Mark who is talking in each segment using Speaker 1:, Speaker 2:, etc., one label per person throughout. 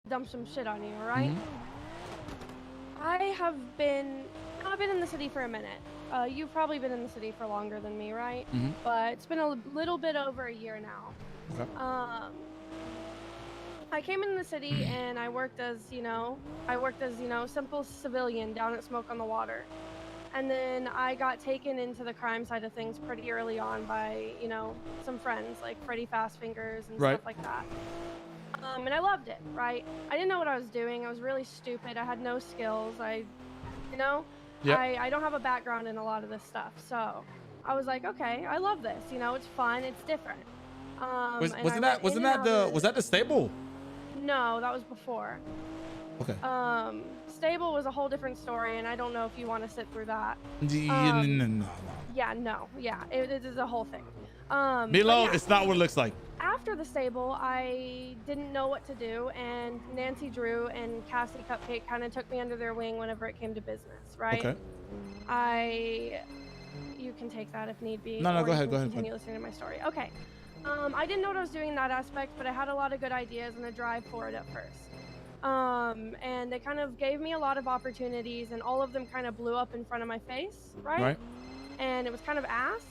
Speaker 1: dump some shit on you, right? I've been in the city for a minute. You've probably been in the city for longer than me, right? But it's been a little bit over a year now.
Speaker 2: Okay.
Speaker 1: I came into the city and I worked as, simple civilian down at Smoke on the Water. And then I got taken into the crime side of things pretty early on by, some friends like Freddy Fastfingers and stuff like that. And I loved it, right? I didn't know what I was doing. I was really stupid. I had no skills. I don't have a background in a lot of this stuff. So I was like, okay, I love this. It's fun. It's different.
Speaker 2: Wasn't that the stable?
Speaker 1: No, that was before.
Speaker 2: Okay.
Speaker 1: Stable was a whole different story, and I don't know if you want to sit through that.
Speaker 2: No.
Speaker 1: Yeah, it is a whole thing.
Speaker 2: Milo, it's not what it looks like.
Speaker 1: After the stable, I didn't know what to do, and Nancy Drew and Cassie Cupcake kind of took me under their wing whenever it came to business, right?
Speaker 2: Okay.
Speaker 1: You can take that if need be.
Speaker 2: No, go ahead.
Speaker 1: Continue listening to my story. Okay. I didn't know what I was doing in that aspect, but I had a lot of good ideas and a drive for it at first. And they kind of gave me a lot of opportunities, and all of them kind of blew up in front of my face, right? And it was kind of ass.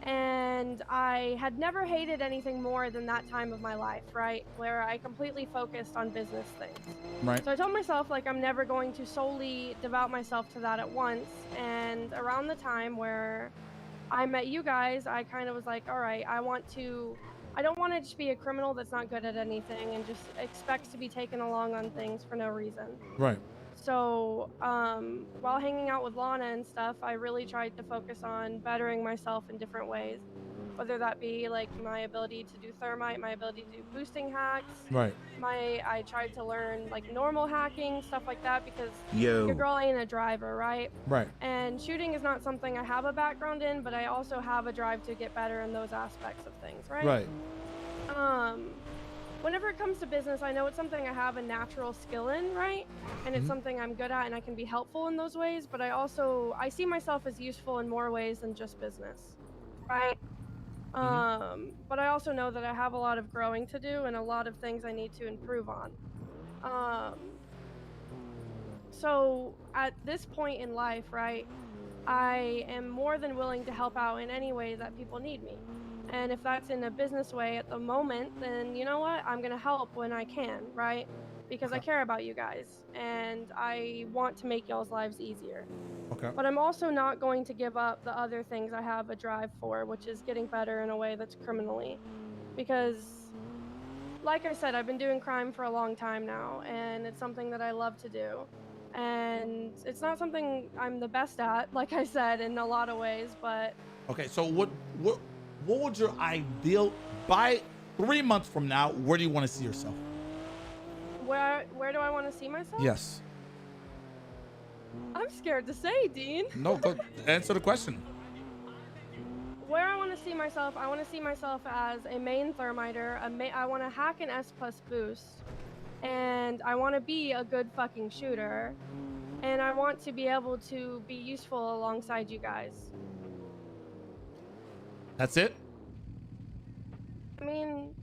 Speaker 1: And I had never hated anything more than that time of my life, right? Where I completely focused on business things.
Speaker 2: Right.
Speaker 1: So I told myself, like, I'm never going to solely devote myself to that at once. And around the time where I met you guys, I kind of was like, all right, I don't want to just be a criminal that's not good at anything and just expects to be taken along on things for no reason.
Speaker 2: Right.
Speaker 1: So while hanging out with Lana and stuff, I really tried to focus on bettering myself in different ways, whether that be like my ability to do thermite, my ability to do boosting hacks.
Speaker 2: Right.
Speaker 1: I tried to learn like normal hacking, stuff like that, because your girl ain't a driver, right?
Speaker 2: Right.
Speaker 1: And shooting is not something I have a background in, but I also have a drive to get better in those aspects of things, right?
Speaker 2: Right.
Speaker 1: Whenever it comes to business, I know it's something I have a natural skill in, right? And it's something I'm good at and I can be helpful in those ways, but I see myself as useful in more ways than just business, right? But I also know that I have a lot of growing to do and a lot of things I need to improve on. So at this point in life, right, I am more than willing to help out in any way that people need me. And if that's in a business way at the moment, then you know what? I'm going to help when I can, right? Because I care about you guys and I want to make y'all's lives easier.
Speaker 2: Okay.
Speaker 1: But I'm also not going to give up the other things I have a drive for, which is getting better in a way that's criminally. Because, like I said, I've been doing crime for a long time now, and it's something that I love to do. And it's not something I'm the best at, like I said, in a lot of ways, but...
Speaker 2: Okay, so what would your ideal, by 3 months from now, where do you want to see yourself?
Speaker 1: Where do I want to see myself?
Speaker 2: Yes.
Speaker 1: I'm scared to say, Dean.
Speaker 2: No, go answer the question.
Speaker 1: Where I want to see myself, I want to see myself as a main thermiter. I want to hack an S+ boost, and I want to be a good fucking shooter, and I want to be able to be useful alongside you guys.
Speaker 2: That's it?
Speaker 1: I mean,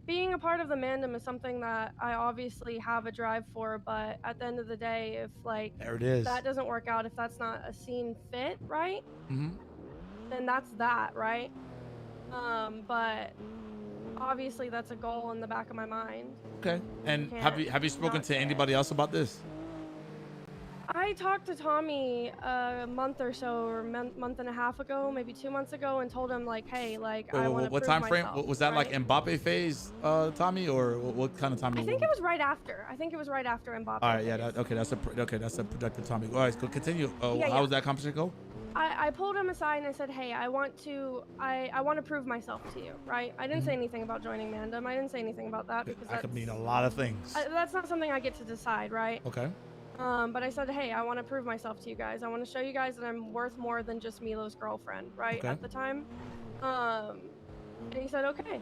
Speaker 1: being a part of the Mandem is something that I obviously have a drive for, but at the end of the day, if like
Speaker 2: there it is,
Speaker 1: that doesn't work out, if that's not a scene fit, right? Then that's that, right? But obviously that's a goal in the back of my mind.
Speaker 2: Okay. And have you spoken to anybody else about this?
Speaker 1: I talked to Tommy a month or so, or month and a half ago, maybe 2 months ago, and told him like, hey, like I want to prove myself. What time frame
Speaker 2: was that? Right? Like Mbappe phase, Tommy, or what kind of time?
Speaker 1: I think it was right after. Mbappe.
Speaker 2: All right, yeah, that's a productive Tommy. All right, go continue. How was that conversation go?
Speaker 1: I pulled him aside and I said, hey, I want to prove myself to you, right? I didn't say anything about joining Mandem. I didn't say anything about that because that
Speaker 2: could mean a lot of things.
Speaker 1: That's not something I get to decide, right?
Speaker 2: Okay.
Speaker 1: But I said, hey, I want to prove myself to you guys. I want to show you guys that I'm worth more than just Milo's girlfriend, right? At the time. And he said, okay.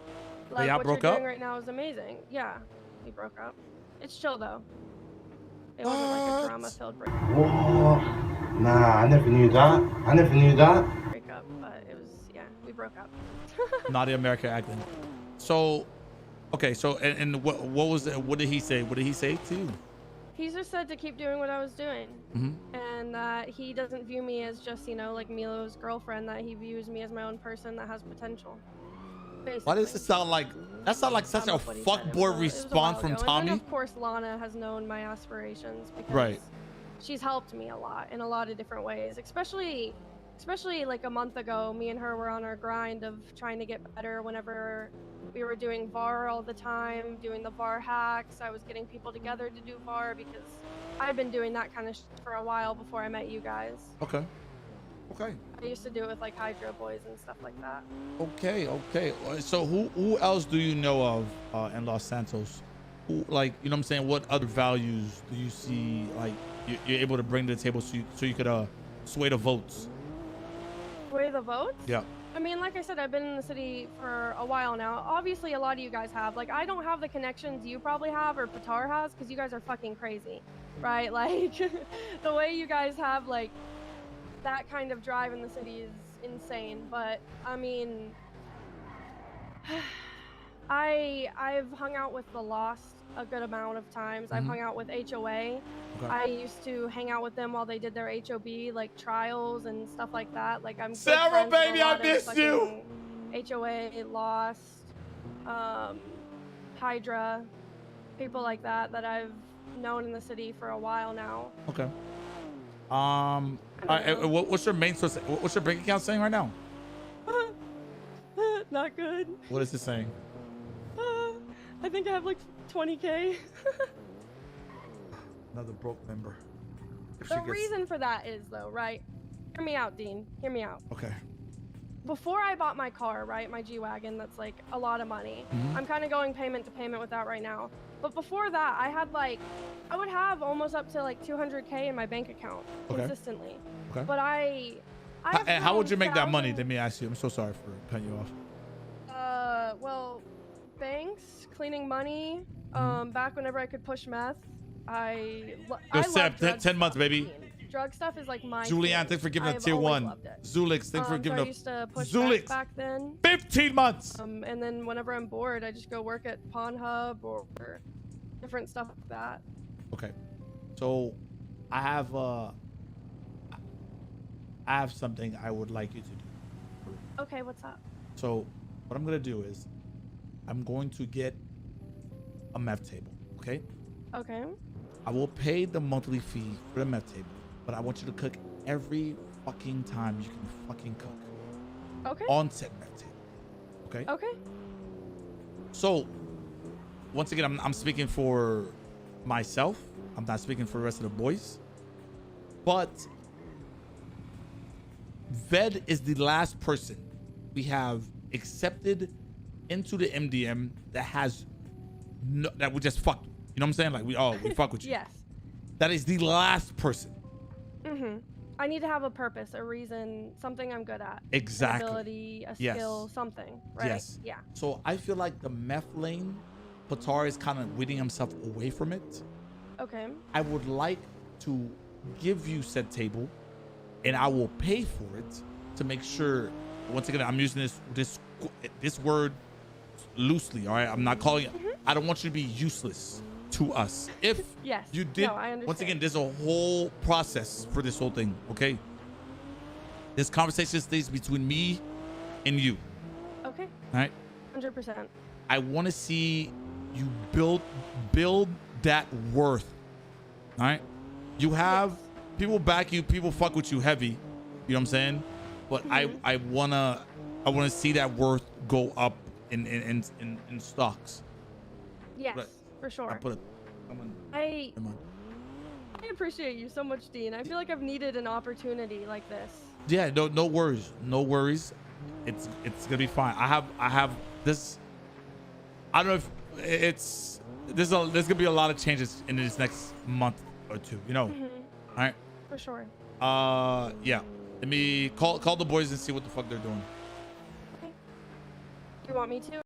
Speaker 1: Like, what you're doing right now is amazing. Yeah, we broke up. It's chill, though. It wasn't like a drama-filled breakup.
Speaker 3: What? Nah, I never knew that.
Speaker 1: Breakup, but it was, yeah, we broke up.
Speaker 2: Not the American acting. So, Okay, so and what was it? What did he say? What did he say to you?
Speaker 1: He just said to keep doing what I was doing, and that he doesn't view me as just, you know, like Milo's girlfriend. That he views me as my own person that has potential. Basically.
Speaker 2: Why does it sound like that? Sound like such a fuckboy response from Tommy.
Speaker 1: And then, of course, Lana has known my aspirations because
Speaker 2: right.
Speaker 1: she's helped me a lot in a lot of different ways, especially like a month ago. Me and her were on our grind of trying to get better. Whenever we were doing VAR all the time, doing the VAR hacks, I was getting people together to do VAR because I've been doing that kind of shit for a while before I met you guys.
Speaker 2: Okay.
Speaker 1: I used to do it with like Hydro Boys and stuff like that.
Speaker 2: Okay. So who else do you know of in Los Santos? Who, like, you know what I'm saying? What other values do you see like you're able to bring to the table so you could sway the votes?
Speaker 1: Sway the votes?
Speaker 2: Yeah.
Speaker 1: I mean, like I said, I've been in the city for a while now. Obviously, a lot of you guys have. Like, I don't have the connections you probably have or Patar has because you guys are fucking crazy, right? Like, the way you guys have, like, that kind of drive in the city is insane. But, I mean, I've hung out with the Lost a good amount of times. I've hung out with HOA. Okay. I used to hang out with them while they did their HOB like trials and stuff like that. Like I'm
Speaker 2: Sarah, baby, I miss you.
Speaker 1: HOA, Lost, Hydra, people like that I've known in the city for a while now.
Speaker 2: Okay. What's your main source? What's your bank account saying right now?
Speaker 1: Not good.
Speaker 2: What is it saying?
Speaker 1: I think I have like 20K.
Speaker 2: Another broke member.
Speaker 1: The reason for that is though, right? Hear me out, Dean. Hear me out.
Speaker 2: Okay.
Speaker 1: Before I bought my car, right, my G-Wagon, that's like a lot of money. I'm kind of going payment to payment with that right now. But before that, I had like, I would have almost up to like 200K in my bank account consistently. Okay. But
Speaker 2: and how would you make that money? Let me ask you. I'm so sorry for cutting you off.
Speaker 1: Well, banks, cleaning money. Back whenever I could push meth, I love
Speaker 2: 10 months, baby.
Speaker 1: Drug stuff is like my
Speaker 2: Julianne, thanks for giving a tier 1. Zulix, thanks for giving
Speaker 1: I used to push
Speaker 2: Zulix
Speaker 1: back then.
Speaker 2: 15 months.
Speaker 1: And then whenever I'm bored, I just go work at Pawn Hub or different stuff like that.
Speaker 2: Okay, so I have something I would like you to do.
Speaker 1: Okay, what's up?
Speaker 2: So what I'm gonna do is I'm going to get a meth table. Okay.
Speaker 1: Okay.
Speaker 2: I will pay the monthly fee for the meth table, but I want you to cook every fucking time you can fucking cook.
Speaker 1: Okay.
Speaker 2: On said meth table. Okay.
Speaker 1: Okay.
Speaker 2: So, once again, I'm speaking for myself. I'm not speaking for the rest of the boys. But Ved is the last person we have accepted into the MDM that has that we just fucked. You know what I'm saying? Like we fuck with you.
Speaker 1: Yes.
Speaker 2: That is the last person.
Speaker 1: I need to have a purpose, a reason, something I'm good at.
Speaker 2: Exactly.
Speaker 1: An ability, a skill, something. Right?
Speaker 2: Yes.
Speaker 1: Yeah.
Speaker 2: So I feel like the meth lane, Patar is kind of weeding himself away from it.
Speaker 1: Okay.
Speaker 2: I would like to give you said table, and I will pay for it to make sure. Once again, I'm using this word loosely. All right, I'm not calling it. I don't want you to be useless to us. If you did,
Speaker 1: I understand.
Speaker 2: Once again, there's a whole process for this whole thing. Okay. This conversation stays between me and you.
Speaker 1: Okay.
Speaker 2: All right.
Speaker 1: 100%.
Speaker 2: I want to see you build that worth. All right. You have people back you, people fuck with you heavy. You know what I'm saying? But I wanna see that worth go up in stocks.
Speaker 1: Yes, for sure. I appreciate you so much, Dean. I feel like I've needed an opportunity like this.
Speaker 2: Yeah, no worries. It's gonna be fine. I have this. I don't know if it's there's gonna be a lot of changes in this next month or two. You know, all right?
Speaker 1: For sure.
Speaker 2: Yeah. Let me call the boys and see what the fuck they're doing.
Speaker 1: Okay. You want me to?